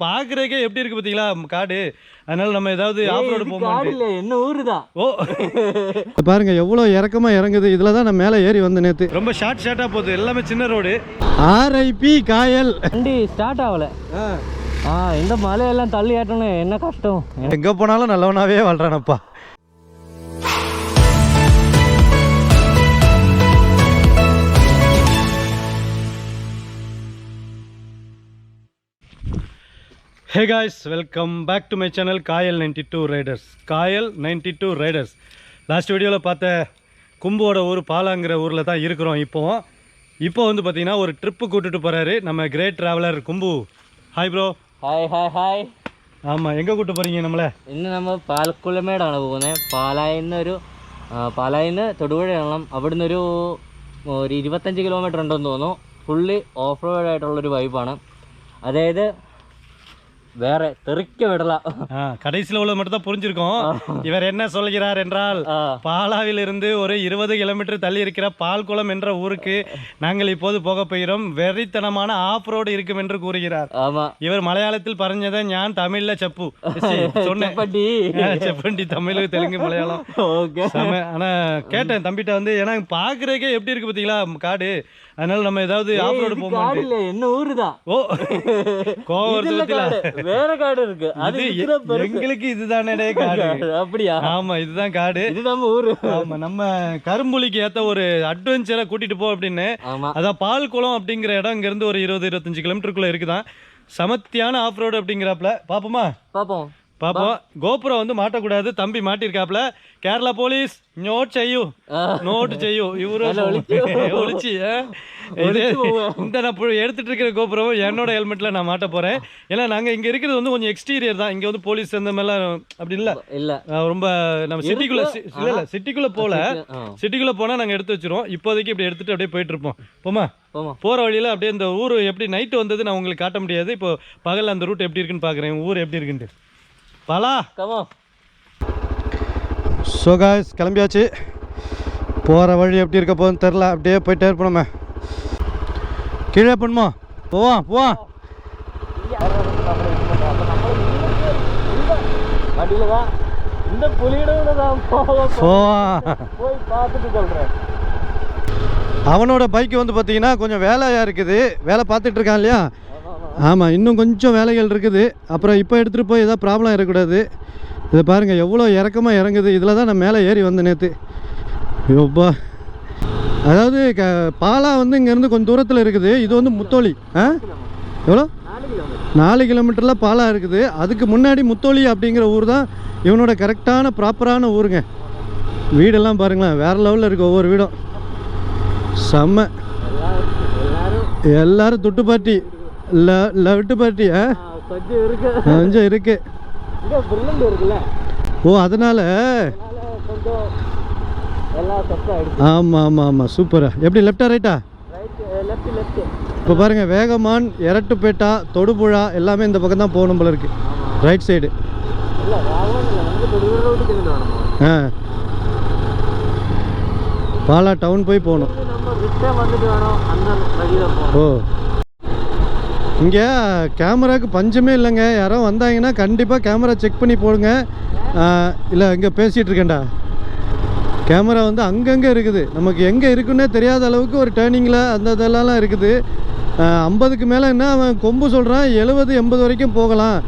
பாக்குறதுக்கே எப்படி இருக்கு பாத்தீங்களா காடு. அதனால நம்ம ஏதாவது ஆஃப் ரோடு போக என்ன ஊரு தான். ஓ பாருங்க எவ்வளவு இறக்கமா இறங்குது. இதுல தான் நான் மேலே ஏறி வந்த நேத்து. ரொம்ப ஷார்ட்டா போகுது, எல்லாமே சின்ன ரோடு. ஆர்ஐபி காயல். வண்டி ஸ்டார்ட் ஆகல. இந்த மலையெல்லாம் தள்ளி ஏற்றணும் என்ன கஷ்டம். எங்க போனாலும் நல்லவனாவே வாழ்றானப்பா. Hey guys, welcome back to my channel Kayal 92 Riders. Kayal 92 Riders. Last வீடியோவில் பார்த்த கும்போட ஊர் பாலாங்கிற ஊரில் தான் இருக்கிறோம். இப்போ வந்து பார்த்தீங்கன்னா ஒரு ட்ரிப்பு கூட்டிட்டு போகிறாரு நம்ம great traveller Kumbu. Hi bro. Hi hi hi. ஆமாம், எங்கே கூப்பிட்டு പോறீங்க നമ്മളെ? ഇന്ന് നമ്മൾ പാലക്കുളമേടാണ് പോകുന്നത്. പാലായിന്ന് തൊടുപുഴ ഇറങ്ങണം. അവിടുന്ന് ഒരു 25 കിലോമീറ്റർ ഉണ്ടെന്ന് തോന്നുന്നു. ഫുള്ളി ഓഫ് റോഡ് ആയിട്ടുള്ളൊരു വൈബാണ്. അതായത് வேற தெறிக்க விடலாம். கடைசியில் உள்ள மட்டும் தான் புரிஞ்சிருக்கோம். இவர் என்ன சொல்கிறார் என்றால், பாலாவில் இருந்து ஒரு 20 கிலோமீட்டர் தள்ளி இருக்கிற பால்குளம் என்ற ஊருக்கு நாங்கள் இப்போது போக போகிறோம். வெறித்தனமான ஆஃப் ரோடு இருக்கும் என்று கூறுகிறார். ஆமா, இவர் மலையாளத்தில் பறஞ்சதை ஞான் தமிழ்ல செப்பு சொன்னேன். செப்பண்டி தமிழ், தெலுங்கு, மலையாளம். ஆனா கேட்டேன் தம்பிட்ட வந்து, ஏன்னா பாக்குறதுக்கே எப்படி இருக்கு பாத்தீங்களா காடு. அதனால நம்ம ஏதாவது ஆஃப் ரோடு போக இல்ல என்ன ஊரு தான். ஓ கோவம் வேற காடு இருக்கு. அது எங்களுக்கு இதுதானே காடு. அப்படியா? ஆமா, இதுதான் காடு, இது நம்ம ஊரு. ஆமா, நம்ம கரும்புலிக்கு ஏத்த ஒரு அட்வென்ச்சரை கூட்டிட்டு போ அப்படின்னு. அதான் பால்குளம் அப்படிங்கிற இடம் இங்க இருந்து ஒரு 20-25 கிலோமீட்டருக்குள்ள இருக்குதான். சமத்தியான ஆஃப் ரோடு அப்படிங்கிறப்பல பாப்போமா? பாப்போம். கோபுரம் வந்து மாட்டக்கூடாது. தம்பி மாட்டிருக்காப்ல. கேரளா போலீஸ் நோட் செய்யும் இவரு ஒளிச்சு இந்த நான் எடுத்துட்டு இருக்கிற கோபுரம் என்னோட ஹெல்மெட்ல நான் மாட்ட போறேன். ஏன்னா நாங்க இங்க இருக்கிறது வந்து கொஞ்சம் எக்ஸ்டீரியர் தான். இங்க வந்து போலீஸ் அந்த மாதிரிலாம் அப்படி இல்ல. ரொம்ப நம்ம சிட்டிக்குள்ள போனா நாங்க எடுத்து வச்சிருவோம். இப்போதைக்கு இப்படி எடுத்துட்டு அப்படியே போயிட்டு இருப்போம். போமா? போற வழியில அப்படியே இந்த ஊர் எப்படி நைட்டு வந்தது நான் உங்களுக்கு காட்ட முடியாது. இப்போ பகல் அந்த ரூட் எப்படி இருக்குன்னு பாக்குறேன், ஊர் எப்படி இருக்குன்ட்டு. பாலா ஸோ காய்ஸ், கிளம்பியாச்சு. போகிற வழி எப்படி இருக்க போகுதுன்னு தெரில. அப்படியே போயிட்டே இருப்போம். நம்ம கீழே பண்ணுமா? போவான் போவான். அவனோட பைக்கு வந்து பார்த்தீங்கன்னா கொஞ்சம் வேலையாக இருக்குது. வேலை பார்த்துட்டு இருக்கான் இல்லையா? ஆமாம், இன்னும் கொஞ்சம் வேலைகள் இருக்குது. அப்புறம் இப்போ எடுத்துகிட்டு போய் எதாவது ப்ராப்ளம் இருக்கக்கூடாது. இதை பாருங்கள் எவ்வளோ இறக்கமாக இறங்குது. இதில் தான் நான் மேலே ஏறி வந்தேன் நேற்று. யோப்பா, அதாவது பாலா வந்து இங்கேருந்து கொஞ்சம் தூரத்தில் இருக்குது. இது வந்து முத்தோலி. எவ்வளோ? 4 கிலோமீட்டரில் பாலா இருக்குது. அதுக்கு முன்னாடி முத்தோலி அப்படிங்கிற ஊர் தான் இவனோட கரெக்டான ப்ராப்பரான ஊருங்க. வீடெல்லாம் பாருங்களேன், வேறு லெவலில் இருக்குது ஒவ்வொரு வீடும். செம்ம. எல்லோரும் துட்டு பார்ட்டி லவிட்டு பார்ட்டி கொஞ்சம் இருக்கு. ஓ, அதனால ஆமாம் ஆமாம் ஆமாம், சூப்பரா. எப்படி லெஃப்டா ரைட்டா? இப்போ பாருங்க, வேகமான், எரட்டுப்பேட்டா, தொடுபுழா எல்லாமே இந்த பக்கம் தான் போகணும் போல இருக்கு. Right side. பாலா டவுன் போய் போகணும். ஓ, இங்கே கேமராவுக்கு பஞ்சமே இல்லைங்க. யாரோ வந்தாங்கன்னா கண்டிப்பாக கேமரா செக் பண்ணி போடுங்க. இல்லை, இங்கே பேசிகிட்டு இருக்கேன்டா. கேமரா வந்து அங்கங்கே இருக்குது. நமக்கு எங்கே இருக்குன்னே தெரியாத அளவுக்கு ஒரு டேர்னிங்கில் அந்த இதெல்லாம் இருக்குது. 50க்கு மேலே என்ன அவன் கொம்பு சொல்கிறான், 70-80 வரைக்கும் போகலாம்.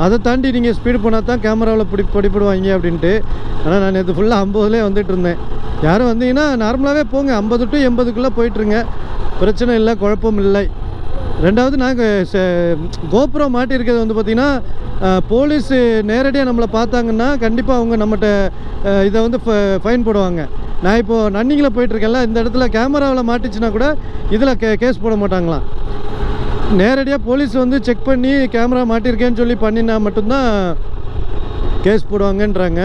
அதை தாண்டி நீங்கள் ஸ்பீடு போனால் தான் கேமராவில் பிடிப்படுவாங்க அப்படின்ட்டு. ஆனால் நான் நேற்று ஃபுல்லாக 50லே வந்துட்டு இருந்தேன். யாரும் வந்தீங்கன்னா நார்மலாகவே போங்க, 50 to 80க்குள்ளே போயிட்டுருங்க. பிரச்சனை இல்லை, குழப்பம் இல்லை. ரெண்டாவது, நாங்கள் கோபுரம் மாட்டியிருக்கிறது வந்து பார்த்திங்கன்னா, போலீஸு நேரடியாக நம்மளை பார்த்தாங்கன்னா கண்டிப்பாக அவங்க நம்மகிட்ட இதை வந்து ஃபைன் போடுவாங்க. நான் இப்போது நன்னிங்கில் போயிட்டுருக்கேன்ல, இந்த இடத்துல கேமராவில் மாட்டிச்சுன்னா கூட இதில் கேஸ் போட மாட்டாங்களாம். நேரடியாக போலீஸ் வந்து செக் பண்ணி கேமரா மாட்டியிருக்கேன்னு சொல்லி பண்ணினா மட்டும்தான் case போடுவாங்கன்றாங்க.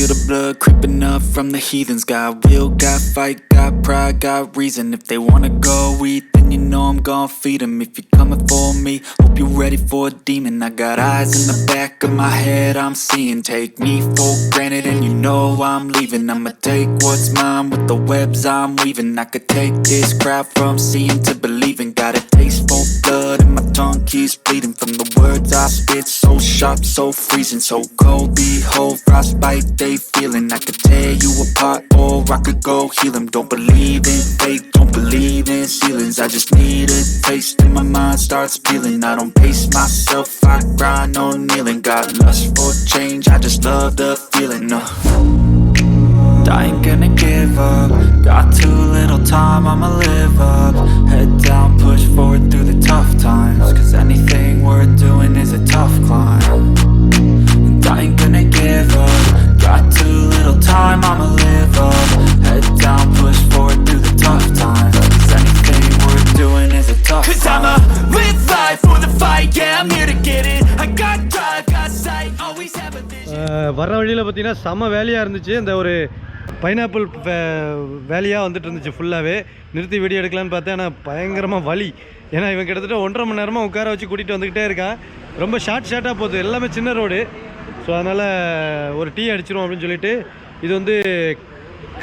feel the blood creeping up from the heathens. Got will, got fight, got pride, got reason. If they wanna go eat, then you know I'm gon' feed them. If you're coming for me, hope you're ready for a demon. I got eyes in the back of my head, I'm seeing. Take me for granted and you know I'm leaving. I'ma take what's mine with the webs I'm weaving. I could take this crowd from seeing to believing. Got a taste for blood and my tongue keeps bleeding from the words I spit. So sharp, so freezing, so cold. Behold, frostbite they feeling. I could tear you apart or I could go heal them. Don't believe in fate, don't believe in ceilings. I just need a taste and my mind starts peeling. I don't pace myself, I grind on kneeling. Got lust for change, I just love the feeling. I ain't gonna give up. Got too little time, I'ma live up. Head down, push forward through the tough times. Cause anything worth doing is a tough climb. And I ain't gonna give up. Got too little time, I'ma live up. Head down, push forward through the tough times. Cause anything worth doing is a tough climb. Cause I'ma live life for the fight, yeah, I'm here to get it. I got drive, got sight, always have a vision. வர வழியில் பார்த்தீங்கன்னா செம்ம வேலையாக இருந்துச்சு. இந்த ஒரு pineapple வேலையாக வந்துட்டு இருந்துச்சு ஃபுல்லாகவே. நிறுத்தி வீடியோ எடுக்கலான்னு பார்த்தேன், ஆனால் பயங்கரமாக வலி. ஏன்னா இவன் கிட்டத்தட்ட 1.5 மணி நேரமாக உட்கார வச்சு கூட்டிகிட்டு வந்துக்கிட்டே இருக்கான். ரொம்ப ஷார்ட்டாக போகுது, எல்லாமே சின்ன ரோடு. ஸோ அதனால் ஒரு டீ அடிச்சிரும் அப்படின்னு சொல்லிட்டு, இது வந்து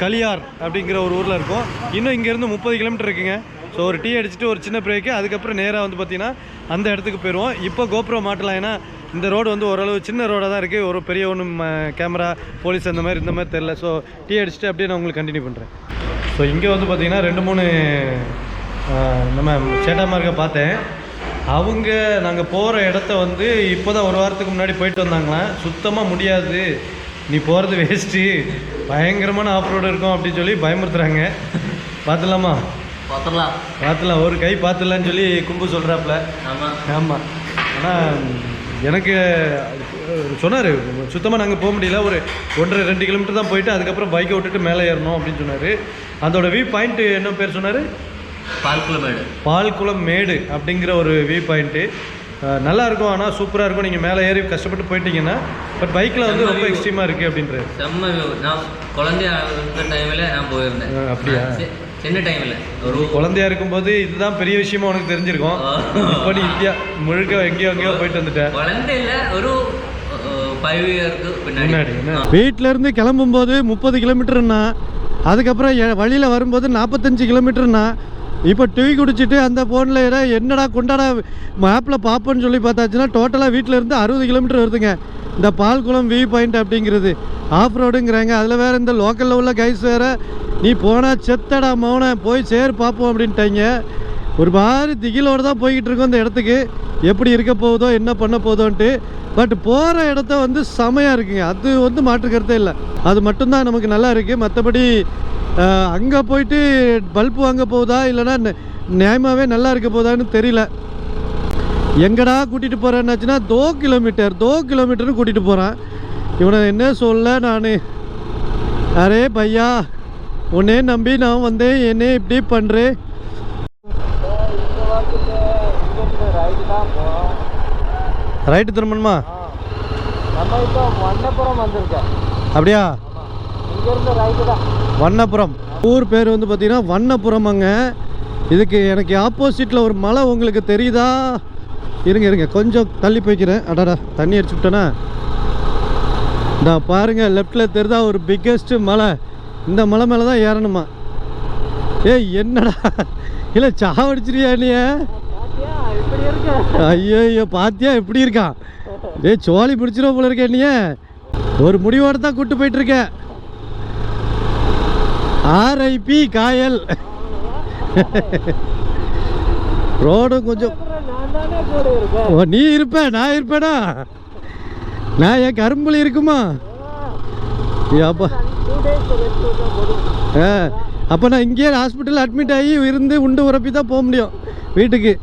களியார் அப்படிங்கிற ஒரு ஊரில் இருக்கும். இன்னும் இங்கேருந்து 30 கிலோமீட்டர் இருக்குங்க. ஸோ ஒரு டீ அடிச்சுட்டு ஒரு சின்ன பிரேக்கு, அதுக்கப்புறம் நேராக வந்து பார்த்திங்கன்னா அந்த இடத்துக்கு போயிடுவோம். இப்போ கோப்ரோ மாட்டலாம், ஏன்னா இந்த ரோடு வந்து ஓரளவு சின்ன ரோடாக தான் இருக்குது. ஒரு பெரிய ஒன்றும் கேமரா போலீஸ் அந்த மாதிரி தெரில. ஸோ டீ அடிச்சுட்டு அப்படியே நான் உங்களுக்கு கண்டினியூ பண்ணுறேன். ஸோ இங்கே வந்து பார்த்திங்கன்னா 2-3 நம்ம சேட்டாமார்க்கை பார்த்தேன். அவங்க நாங்கள் போகிற இடத்த வந்து இப்போ தான் ஒரு வாரத்துக்கு முன்னாடி போயிட்டு வந்தாங்களாம். சுத்தமாக முடியாது, நீ போகிறது வேஸ்ட்டு, பயங்கரமான ஆஃப் ரோடு இருக்கும் அப்படின்னு சொல்லி பயமுறுத்துறாங்க. பார்த்துலாமா? பார்த்துலாம், ஒரு கை பார்த்துலான்னு சொல்லி கும்பு சொல்கிறாப்புல. ஆமாம், ஆனால் எனக்கு சொன்னார் சுத்தமாக நாங்கள் போக முடியல. ஒரு 1.5-2 கிலோமீட்டர் தான் போயிட்டு அதுக்கப்புறம் பைக்கை விட்டுட்டு மேலே ஏறணும் அப்படின்னு சொன்னார். அதோட வியூ பாயிண்ட்டு என்ன பேர் சொன்னார்? பால்குளம் மேடு அப்படிங்கிற ஒரு வியூ பாயிண்ட்டு. நல்லாயிருக்கும், ஆனால் சூப்பராக இருக்கும். நீங்கள் மேலே ஏறி கஷ்டப்பட்டு போயிட்டீங்கன்னா. பட் பைக்கில் வந்து ரொம்ப எக்ஸ்ட்ரீமாக இருக்குது அப்படின்றது. செம்ம வியூ. நான் குழந்தையா இருந்த டைமில் நான் போயிருந்தேன். அப்படியா? சின்ன டைமில் ஒரு குழந்தையா இருக்கும்போது இதுதான் பெரிய விஷயமா உனக்கு தெரிஞ்சிருக்கும். இப்போ நீ இந்தியா முழுக்க எங்கேயோ போயிட்டு வந்துட்டேன். குழந்தையில் ஒரு 5 இயருக்கு பின்னாடி. வீட்டிலேருந்து கிளம்பும்போது 30 கிலோமீட்டருன்னா, அதுக்கப்புறம் வழியில் வரும்போது 45 கிலோமீட்டருன்னா, இப்போ டீ குடிச்சிட்டு அந்த ஃபோனில் என்னடா கொண்டாடா மேப்பில் பார்ப்போன்னு சொல்லி பார்த்தாச்சுன்னா டோட்டலாக வீட்டிலேருந்து 60 கிலோமீட்டர் வருதுங்க. இந்த பால்குளம் வியூ பாயிண்ட் அப்படிங்கிறது ஆஃப் ரோடுங்கிறாங்க. அதில் வேறு இந்த லோக்கலில் உள்ள கைஸ் வேறு, நீ போனால் செத்தடா மௌன போய் சேர் பார்ப்போம் அப்படின்ட்டாங்க. ஒரு மாதிரி திகிலோடு தான் போய்கிட்டு இருக்கோம் இந்த இடத்துக்கு. எப்படி இருக்க போகுதோ என்ன பண்ண போதோன்ட்டு. பட் போகிற இடத்த வந்து செமையாக இருக்குங்க, அது வந்து மாற்றுக்கிறதே இல்லை. அது மட்டும்தான் நமக்கு நல்லா இருக்குது. மற்றபடி அங்கே போயிட்டு பல்பு வாங்க போகுதா இல்லைனா நியாயமாகவே நல்லா இருக்க போகுதான்னு தெரியல. எங்கடா கூட்டிகிட்டு போகிறேன்னாச்சுன்னா 2 கிலோமீட்டர்னு கூட்டிகிட்டு போகிறேன். இவனை என்ன சொல்ல நான், அரே பையா உன்னே நம்பி நான் வந்தேன், என்னே இப்படி பண்ணுறேன். ரைட்டு திரும்பணுமா? நம்ம இப்போ வண்ணபுரம் வந்திருக்கேன். அப்படியா? இங்கேருந்து ரைட்டு தான் வண்ணபுரம். ஊர் பேர் வந்து பார்த்தீங்கன்னா வண்ணபுரமாங்க. இதுக்கு எனக்கு ஆப்போசிட்டில் ஒரு மலை உங்களுக்கு தெரியுதா? இருங்க கொஞ்சம் தள்ளி போய்க்கிறேன். அடாடா தண்ணி அடிச்சு விட்டேனா? நான் பாருங்கள் லெஃப்டில் தெரியுதா ஒரு பிக்கெஸ்ட்டு மலை. இந்த மலை மேலே தான் ஏறணுமா? ஏய் என்னடா இல்லை சாவடிச்சிருக்கியா நீ? ஐயோ பாத்தியா எப்படி இருக்கான்? சோழி பிடிச்சிரும் போல இருக்க. நீ ஒரு முடிவோடு தான் கூப்பிட்டு போயிட்டுருக்க. ஆர்ஐபி காயல். ரோடும் கொஞ்சம் நீ இருப்ப நான் இருப்பேனா? நான் என் கரும்புலி இருக்குமா? அப்பா அப்போ நான் இங்கேயே ஹாஸ்பிட்டலில் அட்மிட் ஆகி இருந்து உண்டு உரப்பி தான் போக முடியும் வீட்டுக்கு.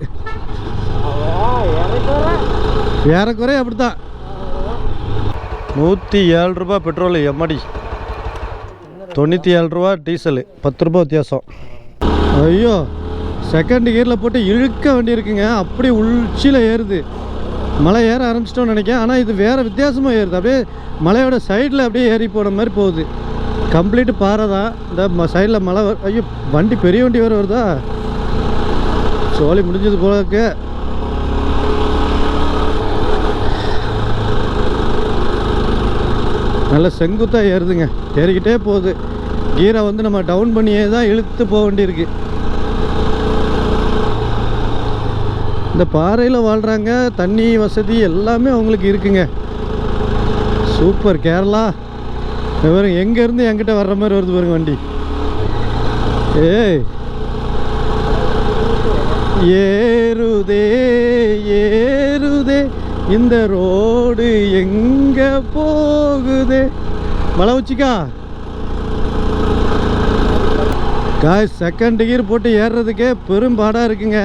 ஏறக்குறை அப்படித்தான். 107 ரூபா பெட்ரோலு, எம்மாடி 97 ரூபா டீசலு, 10 ரூபா வித்தியாசம். ஐயோ செகண்ட் கியரில் போட்டு இழுக்க வேண்டியிருக்குங்க, அப்படி உச்சியில் ஏறுது. மலை ஏற ஆரம்பிச்சிட்டோம்னு நினைக்கிறேன். ஆனால் இது வேறு வித்தியாசமாக ஏறுது. அப்படியே மலையோட சைடில் அப்படியே ஏறி போன மாதிரி போகுது. கம்ப்ளீட்டு பாறை தான். இந்த சைடில் மலை ஐயோ வண்டி பெரிய வண்டி வேறு வருதா, சோழி முடிஞ்சது போல இருக்கு. நல்ல செங்குத்தாக ஏறுதுங்க, ஏறிக்கிட்டே போகுது. கீரை வந்து நம்ம டவுன் பண்ணியே தான் இழுத்து போக வேண்டியிருக்கு. இந்த பாறையில் வாழ்கிறாங்க, தண்ணி வசதி எல்லாமே அவங்களுக்கு இருக்குங்க. சூப்பர். கேரளா பாருங்க, எங்கேருந்து என்கிட்ட வர்ற மாதிரி வருது பாருங்க வண்டி. ஏய் ஏறுதே ஏறுதே இந்த ரோடு எங்கே போகுதே. மலை உச்சிக்கா காய் செகண்ட் கியர் போட்டு ஏறுறதுக்கே பெரும்பாடாக இருக்குங்க.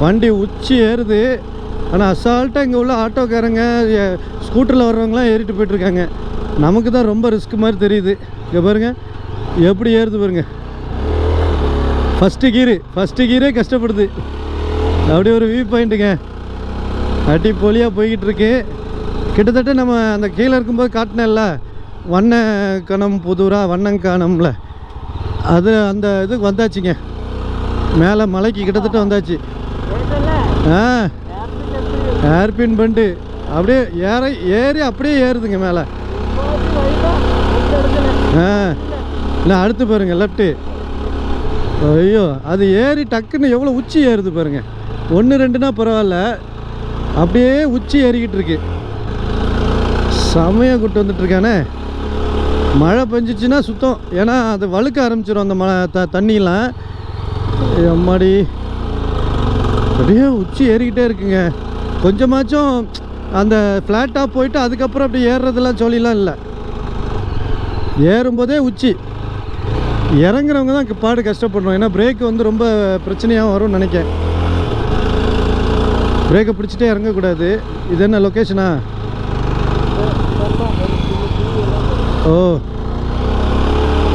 வண்டி உச்சி ஏறுது. ஆனால் அசால்ட்டாக இங்கே உள்ள ஆட்டோக்காரங்க ஸ்கூட்டரில் வர்றவங்களாம் ஏறிட்டு போயிட்டுருக்காங்க. நமக்கு தான் ரொம்ப ரிஸ்க் மாதிரி தெரியுது. இங்கே பாருங்கள் எப்படி ஏறுது பாருங்க. ஃபஸ்ட்டு கீரே கஷ்டப்படுது. அப்படியே ஒரு வியூ பாயிண்ட்டுங்க, அடிப்பொலியாக போய்கிட்டு இருக்கு. கிட்டத்தட்ட நம்ம அந்த கீழே இருக்கும்போது காட்டினேன்ல வண்ணக்கணம் புதூரா வண்ணங்கானம்ல, அது அந்த இதுக்கு வந்தாச்சுங்க. மேலே மலைக்கு கிட்டத்தட்ட வந்தாச்சு. ஏர்பின் பண்டு அப்படியே ஏறி அப்படியே ஏறுதுங்க மேலே. இல்லை அடுத்து பாருங்க லெஃப்ட்டு. ஐயோ அது ஏறி டக்குன்னு எவ்வளோ உச்சி ஏறுது பாருங்க. 1-2னா பரவாயில்ல, அப்படியே உச்சி ஏறிக்கிட்டு இருக்கு. செமையாக கூட்டு வந்துட்டுருக்கானே. மழை பெஞ்சிச்சுன்னா சுத்தம், ஏன்னா அது வழுக்க ஆரம்பிச்சிடும் அந்த தண்ணியெலாம். அம்மாடி அப்படியே உச்சி ஏறிக்கிட்டே இருக்குங்க. கொஞ்சமாச்சும் அந்த ஃப்ளாட்டாக போயிட்டு அதுக்கப்புறம் அப்படி ஏறுறதுலாம் சொல்லிலாம் இல்லை. ஏறும்போதே உச்சி. இறங்குறவங்க தான் பாடு கஷ்டப்படணும். ஏன்னா பிரேக் வந்து ரொம்ப பிரச்சனையாக வரும்னு நினைக்கிறேன். பிரேக்கை பிடிச்சிட்டே இறங்கக்கூடாது. இது என்ன லொக்கேஷனா? ஓ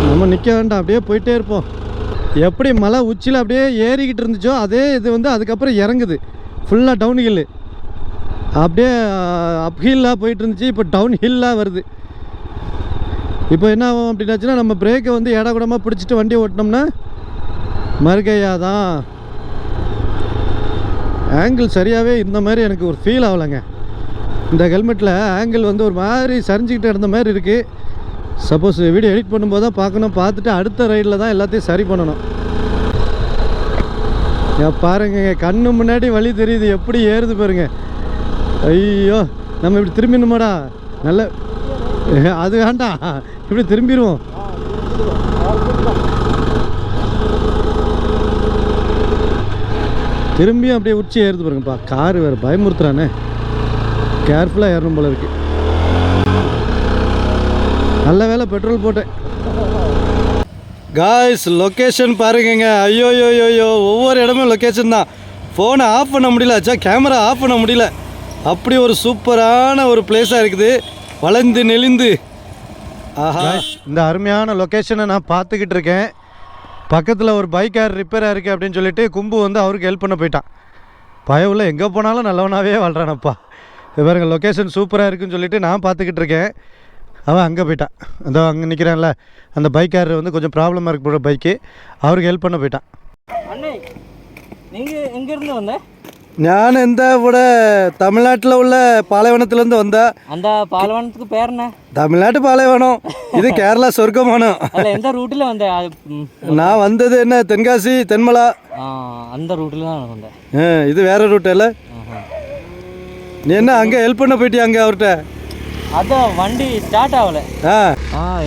நம்ம நிற்க வேண்டாம், அப்படியே போயிட்டே இருப்போம். எப்படி மலை உச்சியில் அப்படியே ஏறிக்கிட்டு இருந்துச்சோ அதே இது வந்து அதுக்கப்புறம் இறங்குது. ஃபுல்லாக டவுன் ஹில்லு. அப்படியே அப்ஹில்லாக போயிட்டு இருந்துச்சு, இப்போ டவுன் ஹில்லாக வருது. இப்போ என்ன ஆகும் அப்படின்னாச்சுன்னா, நம்ம பிரேக்கை வந்து இடக்கூடமாக பிடிச்சிட்டு வண்டி ஓட்டினோம்னா மறுகையாக தான். ஆங்கிள் சரியாகவே இந்த மாதிரி எனக்கு ஒரு ஃபீல் ஆகலைங்க. இந்த ஹெல்மெட்டில் ஆங்கிள் வந்து ஒரு மாதிரி சரிஞ்சிக்கிட்டு இருந்த மாதிரி இருக்குது. சப்போஸ் வீடியோ எடிட் பண்ணும்போது தான் பார்க்கணும். பார்த்துட்டு அடுத்த ரைடில் தான் எல்லாத்தையும் சரி பண்ணணும். பாருங்க கண்ணு முன்னாடி வழி தெரியுது, எப்படி ஏறுது பாருங்க. ஐயோ நம்ம இப்படி திரும்பிடணுமாடா? நல்ல அது வேண்டாம், இப்படி திரும்பிடுவோம். திரும்பியும் அப்படியே உச்சி ஏறுது பாருங்கப்பா. காரு வேறு பயமுறுத்துறானே, கேர்ஃபுல்லாக ஏறணும் போல இருக்கு. நல்ல வேலை பெட்ரோல் போட்டேன். காய்ஸ் லொக்கேஷன் பாருங்கங்க. ஐயோ யோயோ ஒவ்வொரு இடமும் லொக்கேஷன் தான். ஃபோனை ஆஃப் பண்ண முடியல, கேமரா ஆஃப் பண்ண முடியல. அப்படி ஒரு சூப்பரான ஒரு பிளேஸாக இருக்குது, வளைந்து நெளிந்து. ஆஹா, இந்த அருமையான லொக்கேஷனை நான் பார்த்துக்கிட்டு இருக்கேன். பக்கத்தில் ஒரு பைக்கார் ரிப்பேராக இருக்குது அப்படின்னு சொல்லிட்டு கும்பு வந்து அவருக்கு ஹெல்ப் பண்ண போயிட்டான். பயவுள்ள எங்கே போனாலும் நல்லவனாகவே வாழ்கிறானப்பா. இது பாருங்கள் லொக்கேஷன் சூப்பராக இருக்குன்னு சொல்லிட்டு நான் பார்த்துக்கிட்டு இருக்கேன். அவன் அங்கே போயிட்டான். அதோ அங்கே நிற்கிறான்ல அந்த பைக்கார் வந்து கொஞ்சம் ப்ராப்ளமாக இருக்கு போகிற பைக்கு, அவருக்கு ஹெல்ப் பண்ண போயிட்டான். அண்ணே நீங்கள் எங்கேருந்து வந்த? நான் இந்த கூட தமிழ்நாட்டில் உள்ள பாலைவனத்துலேருந்து வந்தேன். அந்த பாலைவனத்துக்கு பேர் என்ன? தமிழ்நாட்டு பாலைவனம், இது கேரளா சொர்க்கமானம். எந்த ரூட்டில் வந்த? நான் வந்தது என்ன தென்காசி தென்மலா அந்த ரூட்டில் தான் வந்தேன். இது வேறு ரூட் இல்லை. நீ என்ன அங்கே ஹெல்ப் பண்ண போயிட்டியா அங்கே அவர்கிட்ட? அதான் வண்டி ஸ்டார்ட் ஆகலை.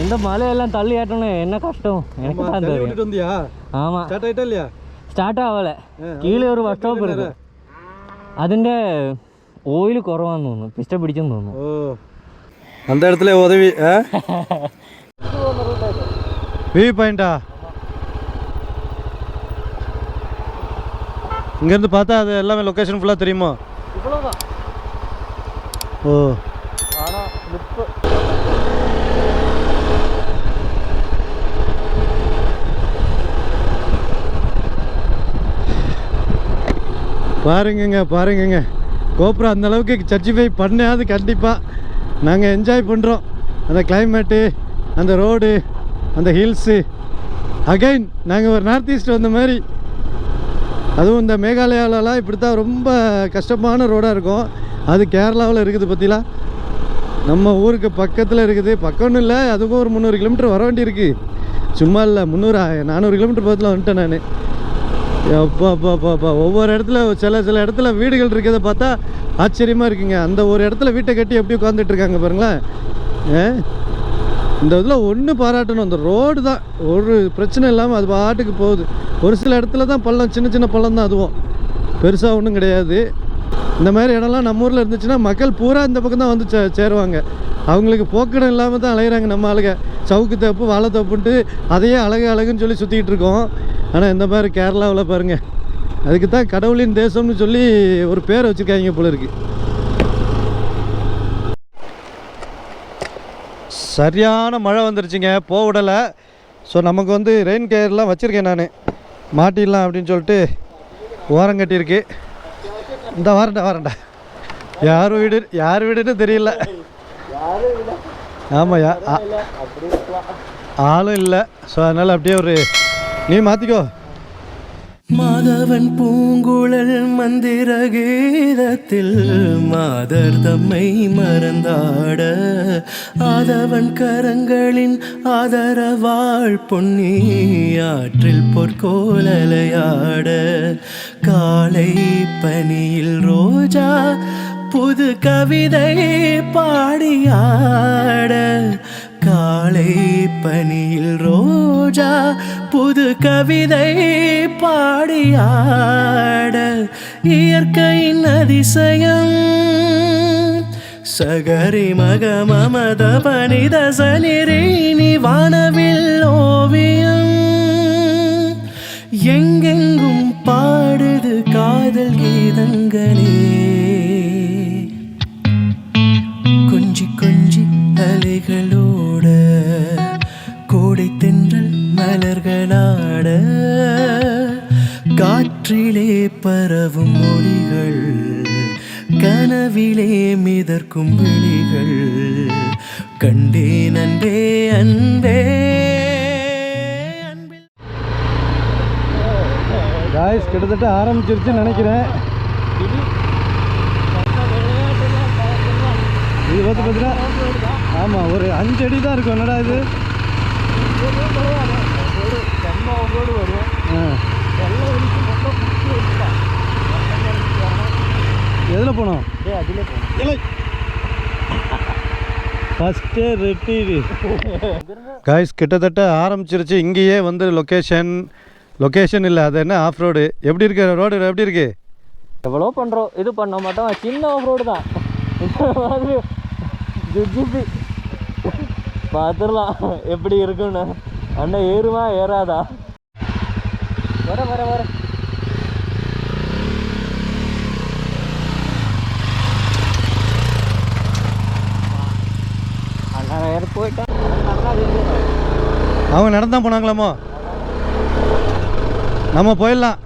இந்த மலையெல்லாம் தள்ளி ஏற்றணும், என்ன கஷ்டம் எனக்கு தான் தெரியும். வந்தியா? ஆமாம். ஸ்டார்ட் ஆகிட்டா இல்லையா? സ്റ്റാർട്ട് ആവല്ലേ. കീഴെ ഒരു ബസ് സ്റ്റോപ്പ് ഉണ്ട്, അതിൻ്റെ ഓയിൽ കുറവാന്ന് തോന്നുന്നു, പിസ്റ്റ പിടിച്ചെന്ന് തോന്നുന്നു. ഓ அந்த இடத்துல உதவி. வியூ பாயிண்டா? இங்கேருந்து பார்த்தா அது எல்லாமே லொக்கேஷன் ஃபுல்லாக தெரியுமா? ஓ பாருங்கங்க பாருங்கங்க, கோப்ரா அந்தளவுக்கு சர்டிஃபை பண்ணாது கண்டிப்பாக. நாங்கள் என்ஜாய் பண்ணுறோம் அந்த கிளைமேட்டு, அந்த ரோடு, அந்த ஹில்ஸு. அகைன் நாங்கள் ஒரு நார்த் ஈஸ்ட் வந்த மாதிரி. அதுவும் இந்த மேகாலயாலலாம் இப்படி தான் ரொம்ப கஷ்டமான ரோடாக இருக்கும். அது கேரளாவில் இருக்குது பற்றிலாம். நம்ம ஊருக்கு பக்கத்தில் இருக்குது. பக்கம்னு இல்லை, அதுக்கும் ஒரு 300 கிலோமீட்டர் வர வேண்டி இருக்குது. சும்மா இல்லை, 400 கிலோமீட்டர் பக்கத்தில் வந்துட்டேன் நான். அப்பா ஒவ்வொரு இடத்துல சில இடத்துல வீடுகள் இருக்கிறத பார்த்தா ஆச்சரியமாக இருக்குங்க. அந்த ஒரு இடத்துல வீட்டை கட்டி எப்படி உட்காந்துட்டு இருக்காங்க பாருங்களேன். இந்த இதில் ஒன்று பாராட்டணும், அந்த ரோடு தான் ஒரு பிரச்சனை இல்லாமல் அது பாட்டுக்கு போகுது. ஒரு சில இடத்துல தான் பள்ளம், சின்ன பள்ளம் தான், அதுவும் பெருசாக ஒன்றும் கிடையாது. இந்த மாதிரி இடம்லாம் நம்ம ஊரில் இருந்துச்சுன்னா மக்கள் பூரா இந்த பக்கம் தான் வந்து சேருவாங்க. அவங்களுக்கு போக்கிடம் இல்லாமல் தான் அலையிறாங்க நம்ம ஆளுங்க. சவுக்கு தோப்பு, வாழை தோப்புன்ட்டு அதையே அழகுன்னு சொல்லி சுற்றிக்கிட்டு இருக்கோம். ஆனால் இந்த மாதிரி கேரளாவில் பாருங்கள், அதுக்கு தான் கடவுளின் தேசம்னு சொல்லி ஒரு பேர் வச்சுருக்காங்க போல இருக்குது. சரியான மழை வந்துருச்சுங்க, போக விடலை. ஸோ நமக்கு வந்து ரெயின் கேர்லாம் வச்சுருக்கேன் நான், மாட்டிடலாம் அப்படின்னு சொல்லிட்டு ஓரம் கட்டியிருக்கு. இந்த வரண்டா யார் வீடுன்னு தெரியல. ஆமாம், ஆளும் இல்லை. ஸோ அதனால் அப்படியே ஒரு நீ மாற்றிக்கோ. மாதவன் பூங்குழல் மந்திர கீதத்தில் மாதர் தம்மை மறந்தாட, ஆதவன் கரங்களின் ஆதரவாள் பொன்னி ஆற்றில் பொற்கோலலையாட, காலை பனியில் ரோஜா புது கவிதை பாடியாட, காலை பனியில் ரோஜா புது கவிதை பாடியாட, இயற்கையின் அதிசயம் சகரி மக மமத பனித சனிரேனி வானவில் ஓவியம், எங்கெங்கும் பாடுது காதல் கீதங்களே, கொஞ்சி அலைகளோட கோடை தென்றல் மலர்களாட, காற்றிலே பரவும் மொழிகள், கனவிலே மிதக்கும் விழிகள், கண்டேன் அன்பே அன்பே. காய்ஸ் கிட்டத்தட்ட ஆரம்பிச்சிருச்சுன்னு நினைக்கிறேன். இது பார்த்தீங்கன்னா ஆமாம், ஒரு 5 அடி தான் இருக்கும். என்னடா இது? எதில் போனோம்? ஃபஸ்ட்டு ரெட்டி காய்ஸ் கிட்டத்தட்ட ஆரம்பிச்சிருச்சு. இங்கேயே வந்து லொக்கேஷன் இல்லை, அது என்ன ஆஃப் ரோடு. எப்படி இருக்கு ரோடு? எப்படி இருக்கு? எவ்வளோ பண்ணுறோம், இது பண்ண மாட்டோம். சின்ன ஆஃப் ரோடு தான். இந்த மாதிரி ஜிஜிபி பார்த்துடலாம் எப்படி இருக்குன்னு. அண்ணன் ஏறுமா ஏறாதா? வர அண்ணா ஏற போயிட்டா. அவங்க நடந்தான் போனாங்களாமோ? நம்ம போயிடலாம்.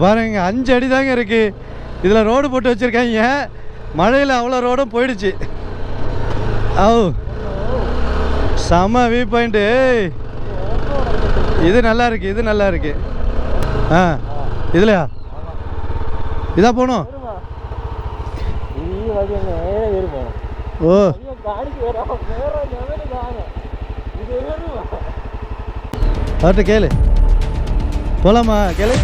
பாருங்க, 5 அடி தாங்க இருக்குது. இதில் ரோடு போட்டு வச்சுருக்காங்க. மழையில் அவ்வளோ ரோடும் போயிடுச்சு. செம வியூ பாயிண்ட்டு. இது நல்லா இருக்கு. இதுலையா? இதா போகணும். ஓ, அவர்கிட்ட கேளு, போகலாமா? கேளு.